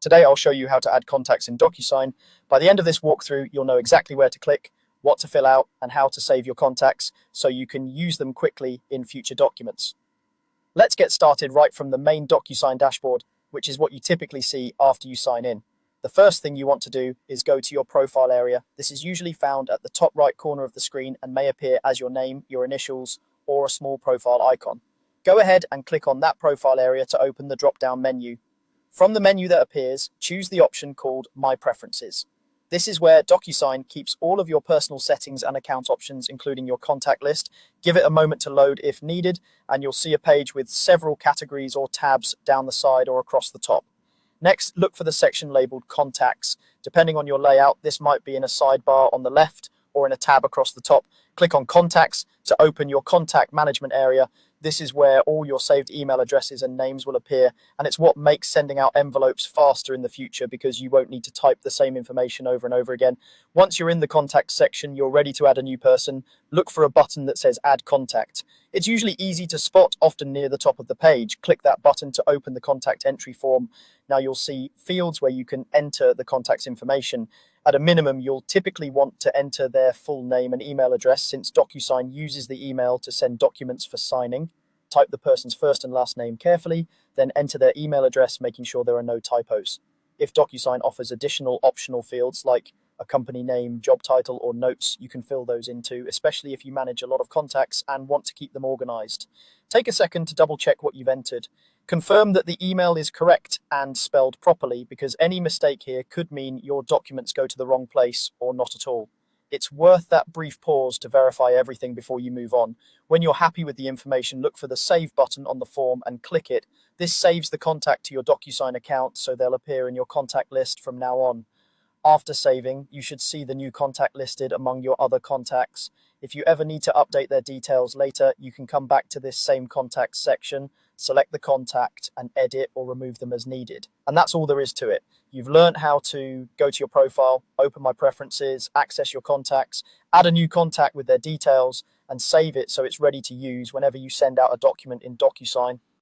Today, I'll show you how to add contacts in Docusign. By the end of this walkthrough, you'll know exactly where to click, what to fill out, and how to save your contacts so you can use them quickly in future documents. Let's get started right from the main Docusign dashboard, which is what you typically see after you sign in. The first thing you want to do is go to your profile area. This is usually found at the top right corner of the screen and may appear as your name, your initials, or a small profile icon. Go ahead and click on that profile area to open the drop-down menu. From the menu that appears, choose the option called My Preferences. This is where Docusign keeps all of your personal settings and account options, including your contact list. Give it a moment to load if needed, and you'll see a page with several categories or tabs down the side or across the top. Next, look for the section labeled Contacts. Depending on your layout, this might be in a sidebar on the left or in a tab across the top. Click on Contacts to open your contact management area. This is where all your saved email addresses and names will appear, and it's what makes sending out envelopes faster in the future because you won't need to type the same information over and over again. Once you're in the contact section, you're ready to add a new person. Look for a button that says Add Contact. It's usually easy to spot, often near the top of the page. Click that button to open the contact entry form. Now you'll see fields where you can enter the contact's information. At a minimum, you'll typically want to enter their full name and email address since Docusign uses the email to send documents for signing. Type the person's first and last name carefully, then enter their email address, making sure there are no typos. If Docusign offers additional optional fields like a company name, job title, or notes, you can fill those in too, especially if you manage a lot of contacts and want to keep them organized. Take a second to double check what you've entered. Confirm that the email is correct and spelled properly, because any mistake here could mean your documents go to the wrong place or not at all. It's worth that brief pause to verify everything before you move on. When you're happy with the information, look for the Save button on the form and click it. This saves the contact to your Docusign account, so they'll appear in your contact list from now on. After saving, you should see the new contact listed among your other contacts. If you ever need to update their details later, you can come back to this same contacts section, select the contact, and edit or remove them as needed. And that's all there is to it. You've learned how to go to your profile, open My Preferences, access your contacts, add a new contact with their details, and save it so it's ready to use whenever you send out a document in Docusign.